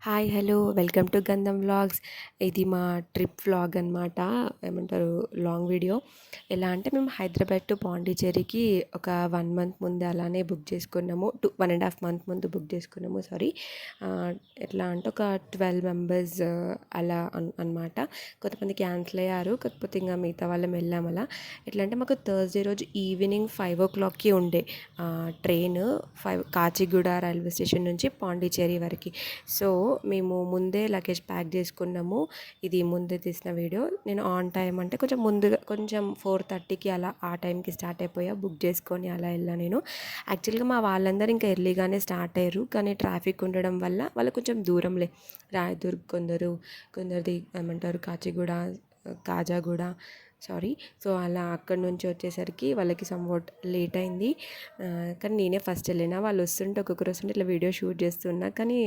Hi hello welcome to గంధం vlogs. ఇది మా ట్రిప్ వ్లాగ్ అనమాట. ఏమంటారు, లాంగ్ వీడియో. ఎలా అంటే మేము హైదరాబాద్ టు పాండిచ్చేరికి ఒక 1 మంత్ ముందు అలానే బుక్ చేసుకున్నాము. 1.5 మంత్ ముందు బుక్ చేసుకున్నాము. సారీ. ఎట్లా అంటే ఒక 12 మెంబర్స్ అలా అనమాట. కొంతమంది క్యాన్సిల్ అయ్యారు, కాకపోతే ఇంకా మిగతా వాళ్ళం వెళ్ళాం అలా. ఎట్లా అంటే మాకు థర్స్డే రోజు ఈవినింగ్ 5 o'clockకి ఉండే ట్రైన్. కాచిగూడ రైల్వే స్టేషన్ నుంచి పాండిచ్చేరి వరకు. సో మేము ముందే లగేజ్ ప్యాక్ చేసుకున్నాము. ఇది ముందే తీసిన వీడియో. నేను ఆన్ టైం అంటే కొంచెం ముందుగా, కొంచెం 4:30కి అలా ఆ టైంకి స్టార్ట్ అయిపోయా, బుక్ చేసుకొని అలా వెళ్ళా నేను. యాక్చువల్గా మా వాళ్ళందరూ ఇంకా ఎర్లీగానే స్టార్ట్ అయ్యారు, కానీ ట్రాఫిక్ ఉండడం వల్ల వాళ్ళు కొంచెం దూరంలే. రాయదుర్గ్ కొందరిది ఏమంటారు కాచిగూడ, కాజాగూడ, సారీ. సో అలా అక్కడి నుంచి వచ్చేసరికి వాళ్ళకి సమ్వాట్ లేట్ అయింది. కానీ నేనే ఫస్ట్ వెళ్ళిన. వాళ్ళు వస్తుంటే ఒక్కొక్కరు వస్తుంటే ఇట్లా వీడియో షూట్ చేస్తున్నా, కానీ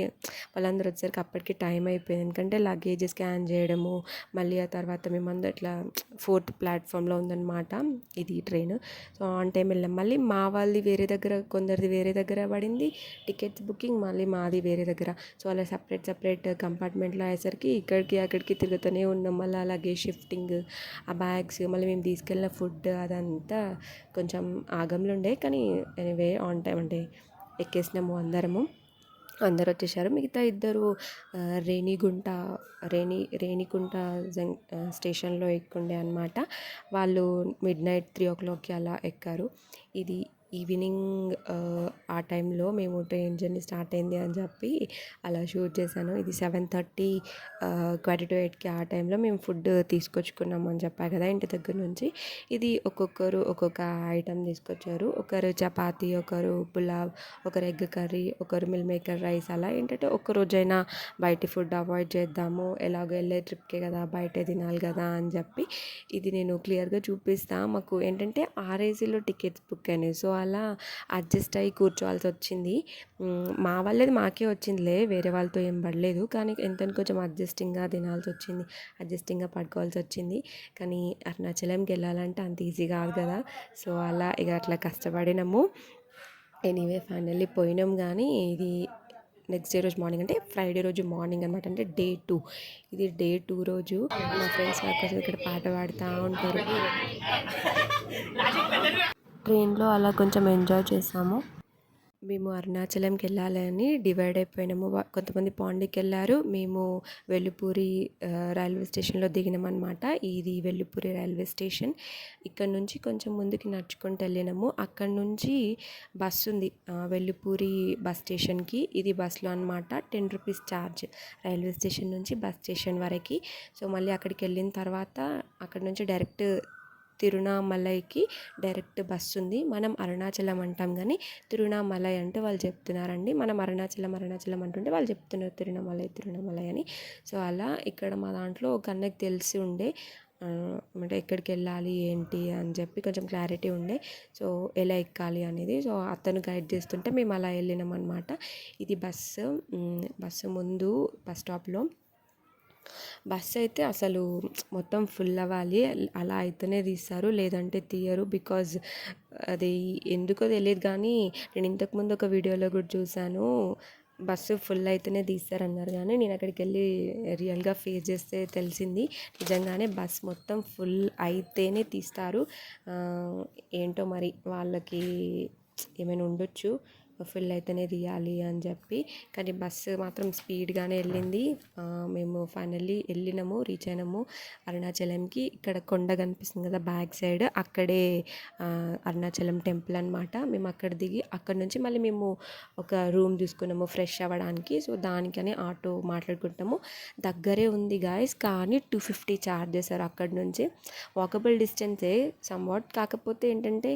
వాళ్ళందరూ వచ్చేసరికి అప్పటికి టైం అయిపోయింది. ఎందుకంటే లగేజ్ స్కాన్ చేయడము, మళ్ళీ ఆ తర్వాత మేమందరం ఇట్లా 4th ప్లాట్ఫామ్లో ఉందన్నమాట ఇది ట్రైన్. సో ఆన్ టైం వెళ్ళాం. మళ్ళీ మా వాళ్ళది వేరే దగ్గర, కొందరిది వేరే దగ్గర పడింది టికెట్స్ బుకింగ్, మళ్ళీ మాది వేరే దగ్గర. సో అలా సపరేట్ కంపార్ట్మెంట్లో అయ్యేసరికి ఇక్కడికి అక్కడికి తిరుగుతూనే ఉన్నాం. మళ్ళీ అలాగే షిఫ్టింగ్, ఆ బ్యాగ్స్, మళ్ళీ మేము తీసుకెళ్ళిన ఫుడ్ అదంతా కొంచెం ఆగంలో ఉండే. కానీ ఎనీవే ఆన్ టైం అంటే ఎక్కేసినాము అందరము. అందరు వచ్చేసారు. మిగతా ఇద్దరు రేణిగుంట రేణిగుంట స్టేషన్లో ఎక్కుండే అనమాట. వాళ్ళు మిడ్నైట్ 3 o'clockకి అలా ఎక్కారు. ఇది ఈవినింగ్ ఆ టైంలో మేము ట్రైన్ జర్నీ స్టార్ట్ అయింది అని చెప్పి అలా షూట్ చేశాను. ఇది 7:30 8:45కి ఆ టైంలో మేము ఫుడ్ తీసుకొచ్చుకున్నాము అని చెప్పా కదా ఇంటి దగ్గర నుంచి. ఇది ఒక్కొక్కరు ఒక్కొక్క ఐటెం తీసుకొచ్చారు. ఒకరు చపాతీ, ఒకరు పులావ్, ఒకరు ఎగ్ కర్రీ, ఒకరు మిల్ మేకర్ రైస్. అలా ఏంటంటే ఒక్కరోజైనా బయట ఫుడ్ అవాయిడ్ చేద్దాము, ఎలాగో వెళ్ళే ట్రిప్కే కదా, బయటే తినాలి కదా అని చెప్పి ఇది నేను క్లియర్గా చూపిస్తాను. మాకు ఏంటంటే ఆర్ఏసీలో టికెట్స్ బుక్ అయినాయి. సో అలా అడ్జస్ట్ అయ్యి కూర్చోవాల్సి వచ్చింది. మా వాళ్ళది మాకే వచ్చిందిలే, వేరే వాళ్ళతో ఏం పడలేదు. కానీ ఎంతని కొంచెం అడ్జస్టింగ్గా తినాల్సి వచ్చింది, అడ్జస్టింగ్గా పడుకోవాల్సి వచ్చింది. కానీ అరుణాచలంకి వెళ్ళాలంటే అంత ఈజీ కాదు కదా. సో అలా ఇక అట్లా కష్టపడినాము. ఎనీవే ఫైనల్లీ పోయినాం. కానీ ఇది నెక్స్ట్ డే రోజు మార్నింగ్, అంటే ఫ్రైడే రోజు మార్నింగ్ అనమాట, అంటే డే 2. ఇది డే 2 రోజు. మా ఫ్రెండ్స్ నా కోసం ఇక్కడ పాట పాడుతూ ఉంటారు. ట్రైన్లో అలా కొంచెం ఎంజాయ్ చేసాము. మేము అరుణాచలంకి వెళ్ళాలని డివైడ్ అయిపోయినాము. కొంతమంది పాండికి వెళ్ళారు, మేము వెల్లుపూరి రైల్వే స్టేషన్లో దిగినామన్నమాట. ఇది వెల్లుపూరి రైల్వే స్టేషన్. ఇక్కడ నుంచి కొంచెం ముందుకి నడుచుకుంటూ వెళ్ళినాము. అక్కడ నుంచి బస్సు ఉంది వెల్లుపూరి బస్ స్టేషన్కి. ఇది బస్సులో అనమాట 10 రూపీస్ ఛార్జ్ రైల్వే స్టేషన్ నుంచి బస్ స్టేషన్ వరకు. సో మళ్ళీ అక్కడికి వెళ్ళిన తర్వాత అక్కడ నుంచి డైరెక్ట్ తిరువణామలైకి డైరెక్ట్ బస్సు ఉంది. మనం అరుణాచలం అంటాం, కానీ తిరువణామలై అంటే వాళ్ళు చెప్తున్నారండి. మనం అరుణాచలం అంటుంటే వాళ్ళు చెప్తున్నారు తిరువణామలై అని. సో అలా ఇక్కడ మా దాంట్లో ఒక అన్నకి తెలిసి ఉండే, అంటే ఎక్కడికి వెళ్ళాలి ఏంటి అని చెప్పి కొంచెం క్లారిటీ ఉండే. సో ఎలా ఎక్కాలి అనేది, సో అతను గైడ్ చేస్తుంటే మేము అలా వెళ్ళినాం అనమాట. ఇది బస్సు ముందు బస్ స్టాప్లో బస్సు అయితే అసలు మొత్తం ఫుల్ అవ్వాలి, అలా అయితేనే తీస్తారు, లేదంటే తీయరు. బికాజ్ అది ఎందుకో తెలియదు, కానీ నేను ఇంతకుముందు ఒక వీడియోలో కూడా చూశాను, బస్సు ఫుల్ అయితేనే తీస్తారన్నారు. కానీ నేను అక్కడికి వెళ్ళి రియల్గా ఫేస్ చేస్తే తెలిసింది, నిజంగానే బస్ మొత్తం ఫుల్ అయితేనే తీస్తారు. ఏంటో మరి వాళ్ళకి ఏమైనా ఉండొచ్చు, ఫుల్ అయితేనే తీయాలి అని చెప్పి. కానీ బస్సు మాత్రం స్పీడ్గానే వెళ్ళింది. మేము ఫైనల్లీ రీచ్ అయినాము అరుణాచలంకి. ఇక్కడ కొండ కనిపిస్తుంది కదా బ్యాక్ సైడ్, అక్కడే అరుణాచలం టెంపుల్ అనమాట. మేము అక్కడ దిగి అక్కడ నుంచి మళ్ళీ మేము ఒక రూమ్ తీసుకున్నాము ఫ్రెష్ అవ్వడానికి. సో దానికని ఆటో మాట్లాడుకుంటాము. దగ్గరే ఉంది గాయస్, కానీ 250 ఛార్జ్ చేశారు అక్కడి నుంచి. వాకబుల్ డిస్టెన్సే సమ్వాట్, కాకపోతే ఏంటంటే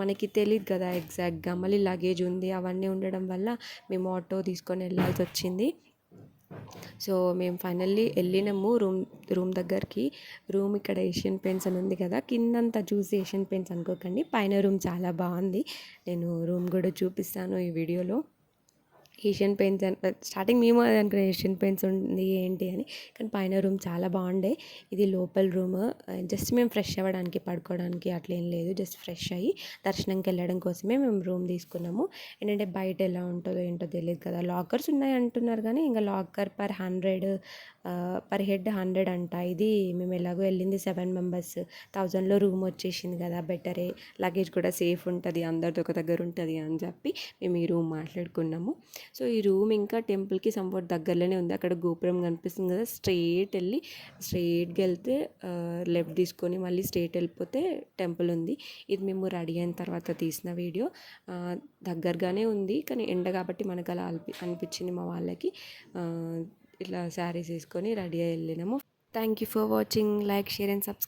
మనకి తెలియదు కదా ఎగ్జాక్ట్గా, మళ్ళీ లగేజ్ ఉంది అవన్నీ ఉండడం వల్ల మేము ఆటో తీసుకొని వెళ్ళాల్సి వచ్చింది. సో మేము ఫైనల్లీ వెళ్ళినాము రూమ్ దగ్గరికి. రూమ్ ఇక్కడ ఏషియన్ పెయింట్స్ అని ఉంది కదా, కిందంతా చూసి ఏషియన్ పెయింట్స్ అనుకోకండి, పైన రూమ్ చాలా బాగుంది. నేను రూమ్ కూడా చూపిస్తాను ఈ వీడియోలో. ఏషియన్ పెయింట్స్ స్టార్టింగ్ మేము అది అనుకున్నాం ఏషియన్ పెయింట్స్ ఉంది ఏంటి అని. కానీ పైన రూమ్ చాలా బాగుండే. ఇది లోపల రూమ్. జస్ట్ మేము ఫ్రెష్ అవ్వడానికి పడుకోవడానికి అట్లా ఏం లేదు. జస్ట్ ఫ్రెష్ అయ్యి దర్శనంకి వెళ్ళడం కోసమే మేము రూమ్ తీసుకున్నాము. ఏంటంటే బయట ఎలా ఉంటుందో ఏంటో తెలియదు కదా. లాకర్స్ ఉన్నాయి అంటున్నారు కానీ ఇంకా లాకర్ పర్ హెడ్ 100 అంట. ఇది మేము ఎలాగో వెళ్ళింది 7 మెంబర్స్, 1000లో రూమ్ వచ్చేసింది కదా, బెటరే, లగేజ్ కూడా సేఫ్ ఉంటుంది, అందరితో ఒక దగ్గర ఉంటుంది అని చెప్పి మేము ఈ రూమ్ మాట్లాడుకున్నాము. సో ఈ రూమ్ ఇంకా టెంపుల్కి సంపూర్ణ దగ్గరలోనే ఉంది. అక్కడ గోపురం కనిపిస్తుంది కదా, స్ట్రైట్గా వెళ్తే లెఫ్ట్ తీసుకొని మళ్ళీ స్ట్రైట్ వెళ్ళిపోతే టెంపుల్ ఉంది. ఇది మేము రెడీ అయిన తర్వాత తీసిన వీడియో. దగ్గరగానే ఉంది కానీ ఎండ కాబట్టి మనకు అలా అనిపించింది మా వాళ్ళకి. ఇట్లా శారీస్ వేసుకొని రెడీ అయ్యి వెళ్ళినాము. Thank you for watching. Like, share and subscribe.